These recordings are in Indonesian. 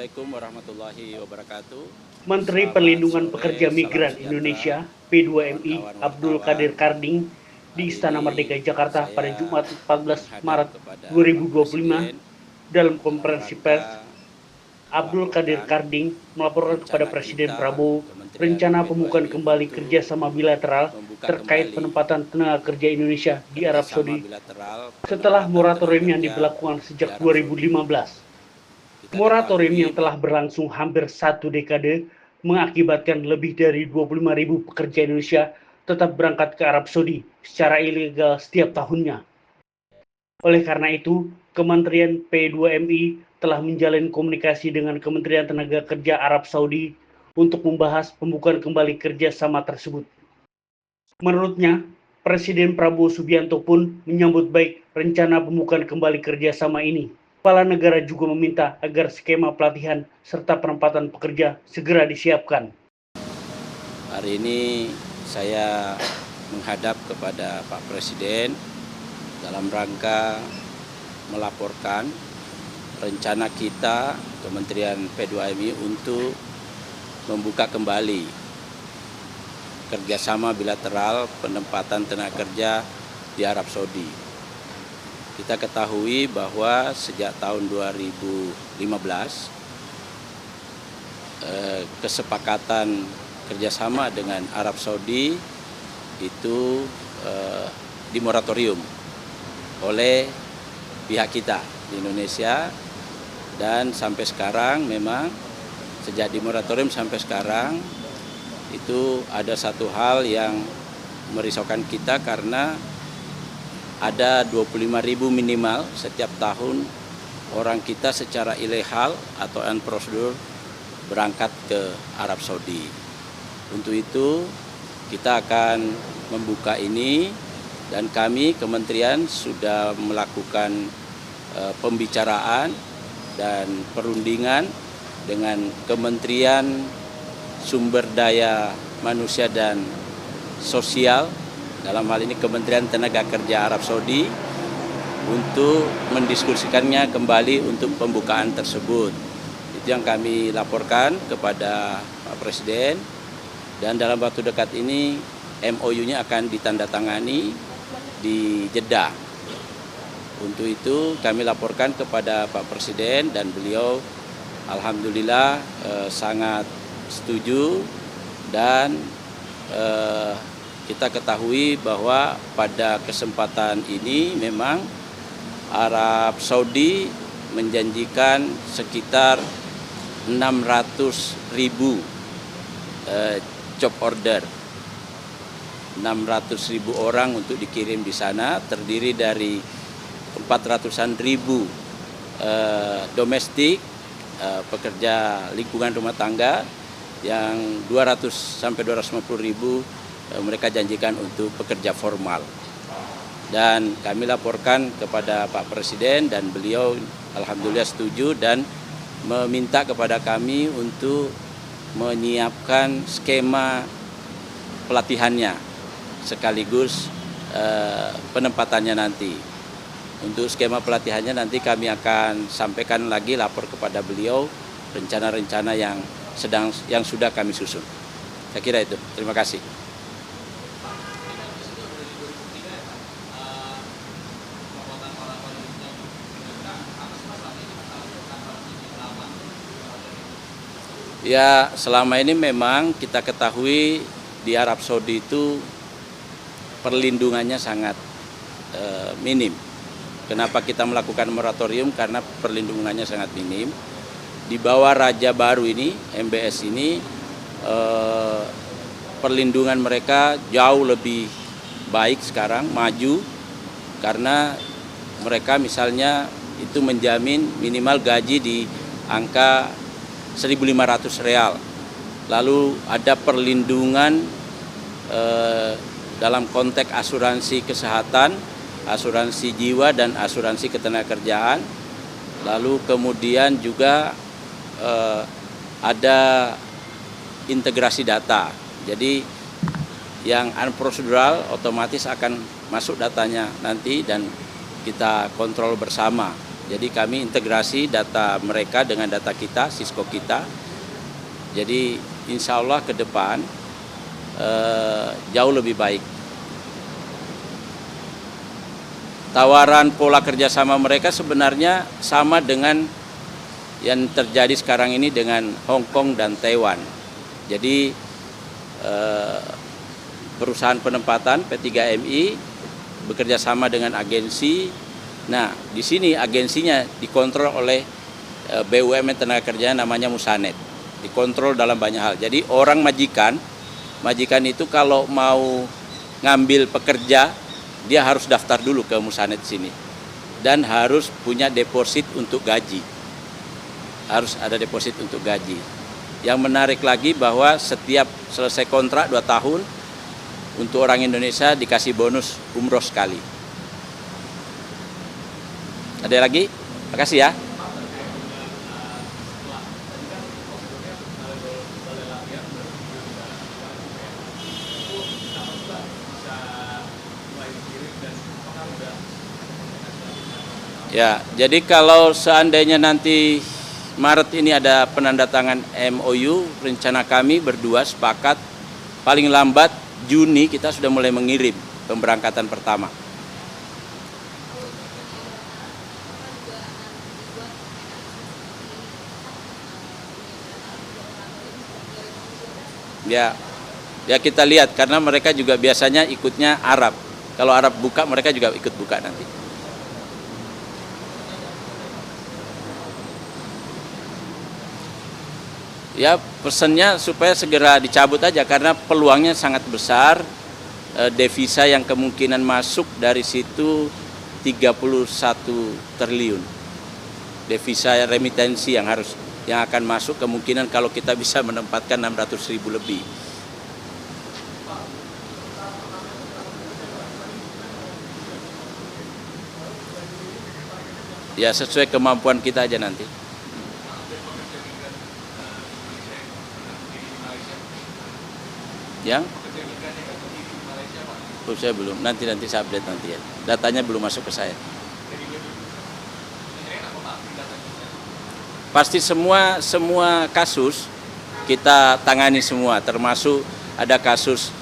Assalamualaikum warahmatullahi wabarakatuh. Menteri Selamat Perlindungan sore, Pekerja salam Migran sejahtera, Indonesia (P2MI) kawan-kawan Abdul wartawan. Qadir Karding di Hari Istana Merdeka ini Jakarta pada saya Jumat 14 menghadap Maret kepada Pak 2025. Presiden Dalam dalam konferensi pers, rangka Abdul Qadir melaporkan Karding melaporkan kepada rencana Presiden kita Prabowo Kementerian rencana pembukaan P2MI kembali untuk kerjasama bilateral membuka terkait kembali penempatan tenaga kerja Indonesia di Arab kerjasama Saudi bilateral setelah penempatan tenaga moratorium yang kerja diberlakukan di sejak Arab Saudi. 2015. Kita Moratorium ketahui yang telah berlangsung hampir 1 dekade mengakibatkan lebih dari 25.000 pekerja Indonesia tetap berangkat ke Arab Saudi secara ilegal setiap tahunnya. Oleh karena itu, Kementerian P2MI telah menjalin komunikasi dengan Kementerian Tenaga Kerja Arab Saudi untuk membahas pembukaan kembali kerjasama tersebut. Menurutnya, Presiden Prabowo Subianto pun menyambut baik rencana pembukaan kembali kerjasama ini. Kepala negara juga meminta agar skema pelatihan serta penempatan pekerja segera disiapkan. Hari ini saya menghadap kepada Pak Presiden dalam rangka melaporkan rencana kita Kementerian P2MI untuk membuka kembali kerjasama bilateral penempatan tenaga kerja di Arab Saudi. Kita ketahui bahwa sejak tahun 2015 kesepakatan kerjasama dengan Arab Saudi itu dimoratorium oleh pihak kita di Indonesia, dan sampai sekarang memang sejak dimoratorium sampai sekarang itu ada satu hal yang merisaukan kita karena ada 25.000 minimal setiap tahun orang kita secara ilegal atau unprosedur berangkat ke Arab Saudi. Untuk itu kita akan membuka ini, dan kami kementerian sudah melakukan pembicaraan dan perundingan dengan Kementerian Sumber Daya Manusia dan Sosial, dalam hal ini Kementerian Tenaga Kerja Arab Saudi, untuk mendiskusikannya kembali untuk pembukaan tersebut. Itu yang kami laporkan kepada Pak Presiden, dan dalam waktu dekat ini MOU-nya akan ditandatangani di Jeddah. Untuk itu kami laporkan kepada Pak Presiden, dan beliau alhamdulillah sangat setuju, dan kita ketahui bahwa pada kesempatan ini memang Arab Saudi menjanjikan sekitar 600.000 job order, 600.000 orang untuk dikirim di sana, terdiri dari 400-an ribu domestik, pekerja lingkungan rumah tangga, yang 200 sampai 250 ribu mereka janjikan untuk pekerja formal. Dan kami laporkan kepada Pak Presiden, dan beliau alhamdulillah setuju dan meminta kepada kami untuk menyiapkan skema pelatihannya sekaligus penempatannya nanti. Untuk skema pelatihannya nanti kami akan sampaikan lagi, lapor kepada beliau rencana-rencana yang sudah kami susun. Saya kira itu. Terima kasih. Ya, selama ini memang kita ketahui di Arab Saudi itu perlindungannya sangat minim. Kenapa kita melakukan moratorium? Karena perlindungannya sangat minim. Di bawah Raja baru ini, MBS ini, perlindungan mereka jauh lebih baik sekarang, maju, karena mereka misalnya itu menjamin minimal gaji di angka 1.500 real. Lalu ada perlindungan dalam konteks asuransi kesehatan, asuransi jiwa, dan asuransi ketenagakerjaan. Lalu kemudian juga ada integrasi data. Jadi yang unprocedural otomatis akan masuk datanya nanti dan kita kontrol bersama. Jadi kami integrasi data mereka dengan data kita, Cisco kita. Jadi insya Allah ke depan jauh lebih baik. Tawaran pola kerjasama mereka sebenarnya sama dengan yang terjadi sekarang ini dengan Hong Kong dan Taiwan. Jadi perusahaan penempatan P3MI bekerja sama dengan agensi. Nah, di sini agensinya dikontrol oleh BUMN tenaga kerja namanya Musanet. Dikontrol dalam banyak hal. Jadi orang majikan itu kalau mau ngambil pekerja, dia harus daftar dulu ke Musanet sini. Dan harus punya deposit untuk gaji. Harus ada deposit untuk gaji. Yang menarik lagi bahwa setiap selesai kontrak 2 tahun, untuk orang Indonesia dikasih bonus umroh sekali. Ada lagi? Makasih ya. Ya, jadi kalau seandainya nanti Maret ini ada penandatangan MOU, rencana kami berdua sepakat paling lambat Juni kita sudah mulai mengirim pemberangkatan pertama. Ya kita lihat karena mereka juga biasanya ikutnya Arab. Kalau Arab buka mereka juga ikut buka nanti. Ya pesannya supaya segera dicabut aja karena peluangnya sangat besar. Devisa yang kemungkinan masuk dari situ 31 triliun. Devisa remitensi yang akan masuk kemungkinan kalau kita bisa menempatkan 600.000 lebih. Ya sesuai kemampuan kita aja nanti. Yang? Oh, saya belum. Nanti saya update nanti ya. Datanya belum masuk ke saya. Pasti semua kasus kita tangani semua, termasuk ada kasus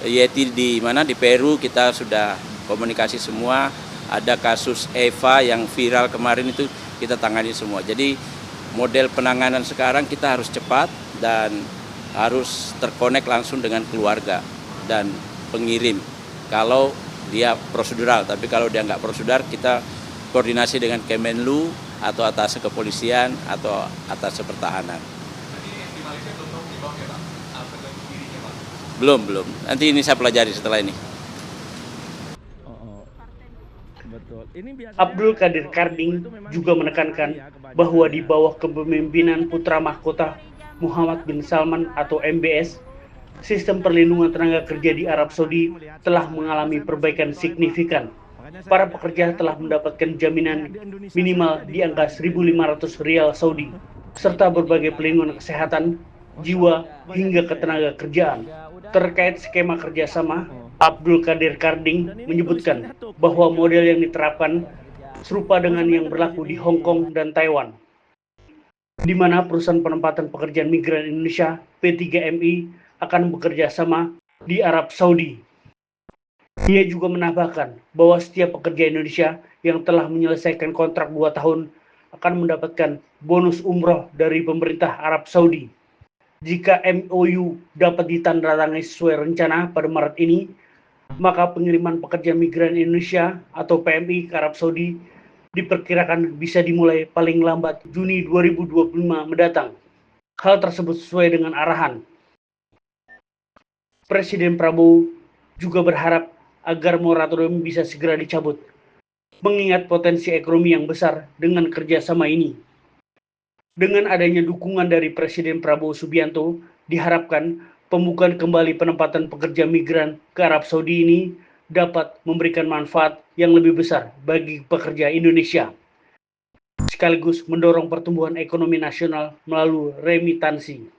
Yeti di Peru kita sudah komunikasi semua, ada kasus Eva yang viral kemarin itu kita tangani semua. Jadi model penanganan sekarang kita harus cepat dan harus terkonek langsung dengan keluarga dan pengirim. Kalau dia prosedural, tapi kalau dia nggak prosedural kita koordinasi dengan Kemenlu atau atas kepolisian atau atas pertahanan. Belum. Nanti ini saya pelajari setelah ini. Abdul Qadir Karding juga menekankan bahwa di bawah kepemimpinan putra mahkota Muhammad bin Salman atau MBS, sistem perlindungan tenaga kerja di Arab Saudi telah mengalami perbaikan signifikan. Para pekerja telah mendapatkan jaminan minimal di angka 1.500 rial Saudi, serta berbagai pelindungan kesehatan, jiwa, hingga ketenaga kerjaan. Terkait skema kerjasama, Abdul Qadir Karding menyebutkan bahwa model yang diterapkan serupa dengan yang berlaku di Hong Kong dan Taiwan, di mana perusahaan penempatan pekerjaan migran Indonesia P3MI akan bekerja sama di Arab Saudi. Ia juga menambahkan bahwa setiap pekerja Indonesia yang telah menyelesaikan kontrak 2 tahun akan mendapatkan bonus umroh dari pemerintah Arab Saudi. Jika MOU dapat ditandatangani sesuai rencana pada Maret ini, maka pengiriman pekerja migran Indonesia atau PMI ke Arab Saudi diperkirakan bisa dimulai paling lambat Juni 2025 mendatang. Hal tersebut sesuai dengan arahan Presiden Prabowo juga berharap agar moratorium bisa segera dicabut, mengingat potensi ekonomi yang besar dengan kerjasama ini. Dengan adanya dukungan dari Presiden Prabowo Subianto, diharapkan pembukaan kembali penempatan pekerja migran ke Arab Saudi ini dapat memberikan manfaat yang lebih besar bagi pekerja Indonesia, sekaligus mendorong pertumbuhan ekonomi nasional melalui remitansi.